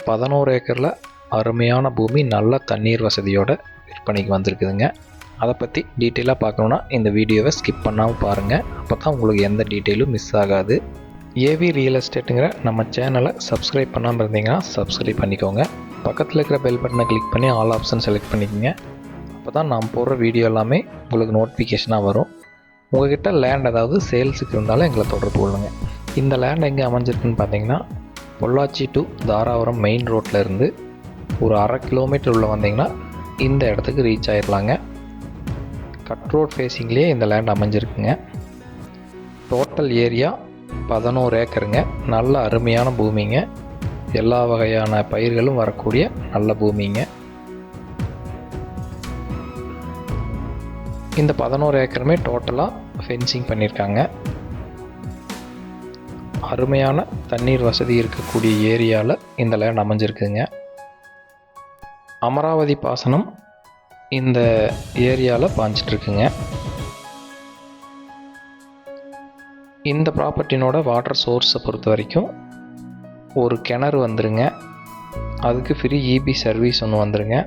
11 ஏக்கரில் அருமையான பூமி, நல்ல தண்ணீர் வசதியோட விற்பனைக்கு வந்திருக்குதுங்க. அதை பற்றி டீட்டெயிலாக பார்க்கணுன்னா இந்த வீடியோவை ஸ்கிப் பண்ணாமல் பாருங்கள். அப்போ தான் உங்களுக்கு எந்த டீட்டெயிலும் மிஸ் ஆகாது. ஏவி ரியல் எஸ்டேட்டுங்கிற நம்ம சேனலை சப்ஸ்கிரைப் பண்ணாமல் இருந்தீங்கன்னா சப்ஸ்கிரைப் பண்ணிக்கோங்க. பக்கத்தில் இருக்கிற பெல் பட்டனை கிளிக் பண்ணி ஆல் ஆப்ஷன் செலக்ட் பண்ணிக்கோங்க. அப்போ தான் நான் போடுற வீடியோ எல்லாமே உங்களுக்கு நோட்டிஃபிகேஷனாக வரும். உங்கள்கிட்ட லேண்ட் ஏதாவது சேல்ஸுக்கு இருந்தாலும் எங்களை தொடர்பு கொள்ளுங்க. இந்த லேண்ட் எங்கே அமைஞ்சிருக்குன்னு பார்த்தீங்கன்னா, பொள்ளாச்சி டு தாராபுரம் மெயின் ரோட்டில் இருந்து ஒரு 1/2 கிலோமீட்டர் உள்ள வந்தீங்கன்னா இந்த இடத்துக்கு ரீச் ஆகிடலாங்க. கட் ரோட் ஃபேஸிங்லேயே இந்த லேண்ட் அமைஞ்சிருக்குங்க. Total area 11 ஏக்கருங்க. நல்ல அருமையான பூமிங்க. எல்லா வகையான பயிர்களும் வரக்கூடிய நல்ல பூமிங்க. இந்த 11 ஏக்கருமே டோட்டலாக ஃபென்சிங் பண்ணியிருக்காங்க. அருமையான தண்ணீர் வசதி இருக்கக்கூடிய ஏரியாவில் இந்த லேண்ட் அமைஞ்சிருக்குங்க. அமராவதி பாசனம் இந்த ஏரியாவில் பாஞ்சிட்ருக்குங்க. இந்த ப்ராப்பர்ட்டினோட வாட்டர் சோர்ஸை பொறுத்த வரைக்கும் ஒரு கிணறு வந்துருங்க. அதுக்கு ஃப்ரீ இபி சர்வீஸ் ஒன்று வந்துருங்க.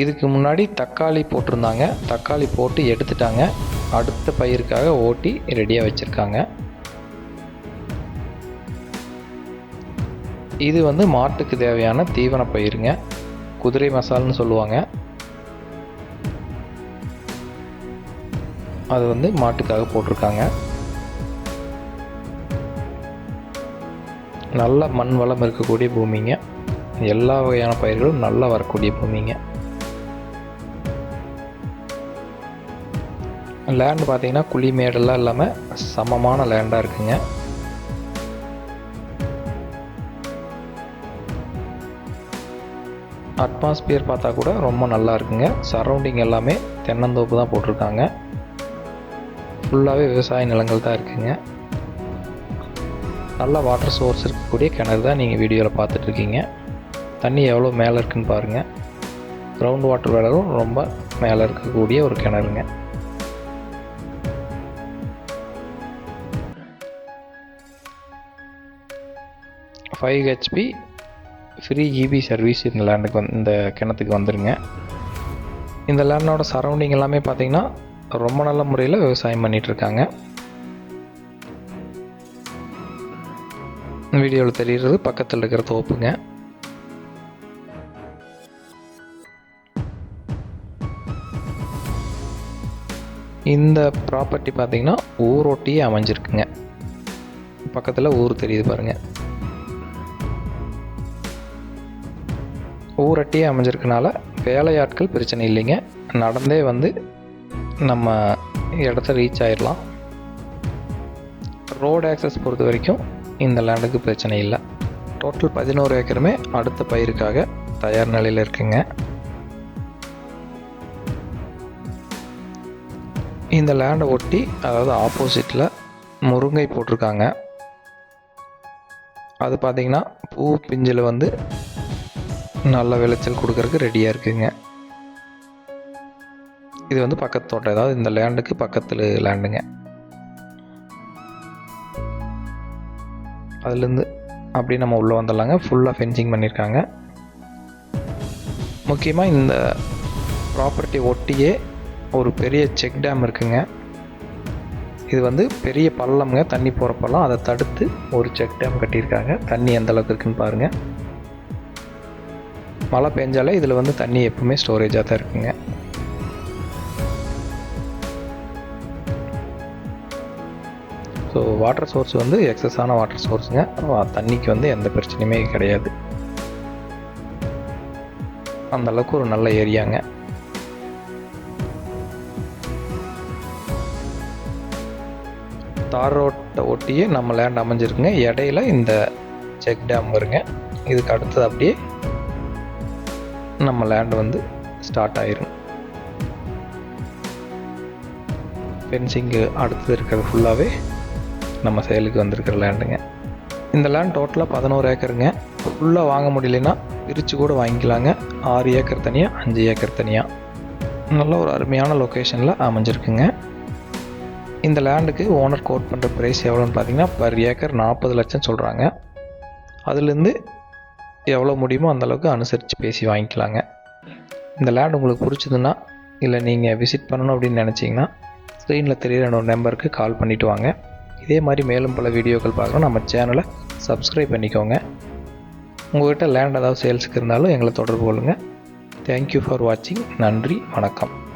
இதுக்கு முன்னாடி தக்காளி போட்டிருந்தாங்க. தக்காளி போட்டு எடுத்துட்டாங்க. அடுத்த பயிருக்காக ஓட்டி ரெடியாக வச்சுருக்காங்க. இது வந்து மாட்டுக்கு தேவையான தீவன பயிருங்க. குதிரை மசால்னு சொல்லுவாங்க. அது வந்து மாட்டுக்காக போட்டிருக்காங்க. நல்ல மண் வளம் இருக்கக்கூடிய பூமிங்க. எல்லா வகையான பயிர்களும் நல்லா வரக்கூடிய பூமிங்க. லேண்டு பார்த்தீங்கன்னா குழி மேடெல்லாம் இல்லாமல் சமமான லேண்டாக இருக்குங்க. அட்மாஸ்பியர் பார்த்தா கூட ரொம்ப நல்லா இருக்குங்க. சரௌண்டிங் எல்லாமே தென்னந்தோப்பு தான் போட்டிருக்காங்க. ஃபுல்லாகவே விவசாய நிலங்கள் தான் இருக்குங்க. நல்ல வாட்டர் சோர்ஸ் இருக்கக்கூடிய கிணறு தான் நீங்கள் வீடியோவில் பார்த்துட்ருக்கீங்க. தண்ணி எவ்வளோ மேலே இருக்குன்னு பாருங்கள். கிரவுண்ட் வாட்டர் வேலரும் ரொம்ப மேலே இருக்கக்கூடிய ஒரு கிணறுங்க. HP ஃப்ரீ இபி சர்வீஸ் இந்த லேண்டுக்கு இந்த கிணத்துக்கு வந்துடுங்க. இந்த லேண்டோட சரௌண்டிங் எல்லாமே பார்த்திங்கன்னா ரொம்ப நல்ல முறையில் விவசாயம் பண்ணிகிட்ருக்காங்க. வீடியோவில் தெரிகிறது பக்கத்தில் இருக்கிற தோப்புங்க. இந்த ப்ராப்பர்ட்டி பார்த்திங்கன்னா ஊரோட்டியே அமைஞ்சிருக்குங்க. பக்கத்தில் ஊர் தெரியுது பாருங்கள். ஊரட்டியே அமைஞ்சிருக்கனால வேலையாட்கள் பிரச்சனை இல்லைங்க. நடந்தே வந்து நம்ம இடத்த ரீச் ஆகிடலாம். ரோடு ஆக்சஸ் பொறுத்த வரைக்கும் இந்த லேண்டுக்கு பிரச்சனை இல்லை. டோட்டல் 11 ஏக்கருமே அடுத்த பயிருக்காக தயார் நிலையில் இருக்குங்க. இந்த லேண்டை ஒட்டி அதாவது ஆப்போசிட்டில் முருங்கை போட்டிருக்காங்க. அது பார்த்திங்கன்னா பூ பிஞ்சில் வந்து நல்ல விளைச்சல் கொடுக்கறதுக்கு ரெடியாக இருக்குங்க. இது வந்து பக்கத்து தோட்டம், அதாவது இந்த லேண்டுக்கு பக்கத்தில் லேண்டுங்க. அதுலேருந்து அப்படியே நம்ம உள்ளே வந்துடலாங்க. ஃபுல்லாக ஃபென்சிங் பண்ணியிருக்காங்க. முக்கியமாக இந்த ப்ராப்பர்ட்டி ஒட்டியே ஒரு பெரிய செக் டேம் இருக்குங்க. இது வந்து பெரிய பள்ளம்ங்க, தண்ணி போகிற பள்ளம். அதை தடுத்து ஒரு செக் டேம் கட்டியிருக்காங்க. தண்ணி எந்த அளவுக்கு இருக்குன்னு பாருங்கள். மழை பெஞ்சாலே இதில் வந்து தண்ணி எப்பவுமே ஸ்டோரேஜாக தான் இருக்குங்க. ஸோ வாட்டர் சோர்ஸ் வந்து எக்ஸஸான வாட்டர் சோர்ஸுங்க. தண்ணிக்கு வந்து எந்த பிரச்சனையுமே கிடையாது. அந்தளவுக்கு ஒரு நல்ல ஏரியாங்க. தார் ரோட்டை ஒட்டியே நம்ம லேண்ட் அமைஞ்சிருக்குங்க. இடையில இந்த செக் டேம் வருங்க. இதுக்கு அடுத்தது அப்படியே நம்ம லேண்ட் வந்து ஸ்டார்ட் ஆயிரும். ஃபென்சிங்கு அடுத்தது இருக்கிறது ஃபுல்லாகவே நம்ம சேலுக்கு வந்திருக்கிற லேண்டுங்க. இந்த லேண்ட் டோட்டலாக 11 ஏக்கருங்க. ஃபுல்லாக வாங்க முடியலன்னா பிரித்து கூட வாங்கிக்கலாங்க. 6 ஏக்கர் தனியாக, 5 ஏக்கர் தனியாக. நல்ல ஒரு அருமையான லொக்கேஷனில் அமைஞ்சிருக்குங்க. இந்த லேண்டுக்கு ஓனர் கோட் பண்ணுற ப்ரைஸ் எவ்வளோன்னு பார்த்தீங்கன்னா, பர் ஏக்கர் 40 லட்சம் சொல்கிறாங்க. அதுலேருந்து எவ்வளோ முடியுமோ அந்தளவுக்கு அனுசரித்து பேசி வாங்கிக்கலாங்க. இந்த லேண்ட் உங்களுக்கு பிடிச்சதுன்னா இல்லை நீங்கள் விசிட் பண்ணணும் அப்படின்னு நினச்சிங்கன்னா ஸ்க்ரீனில் தெரிகிற என்னோட நம்பருக்கு கால் பண்ணிவிட்டு வாங்க. இதே மாதிரி மேலும் பல வீடியோக்கள் பார்க்கணும் நம்ம சேனலை சப்ஸ்கிரைப் பண்ணிக்கோங்க. உங்கள்கிட்ட லேண்ட் ஏதாவது சேல்ஸுக்கு இருந்தாலும் எங்களை தொடர்பு கொள்ளுங்கள். தேங்க்யூ ஃபார் வாட்சிங். நன்றி, வணக்கம்.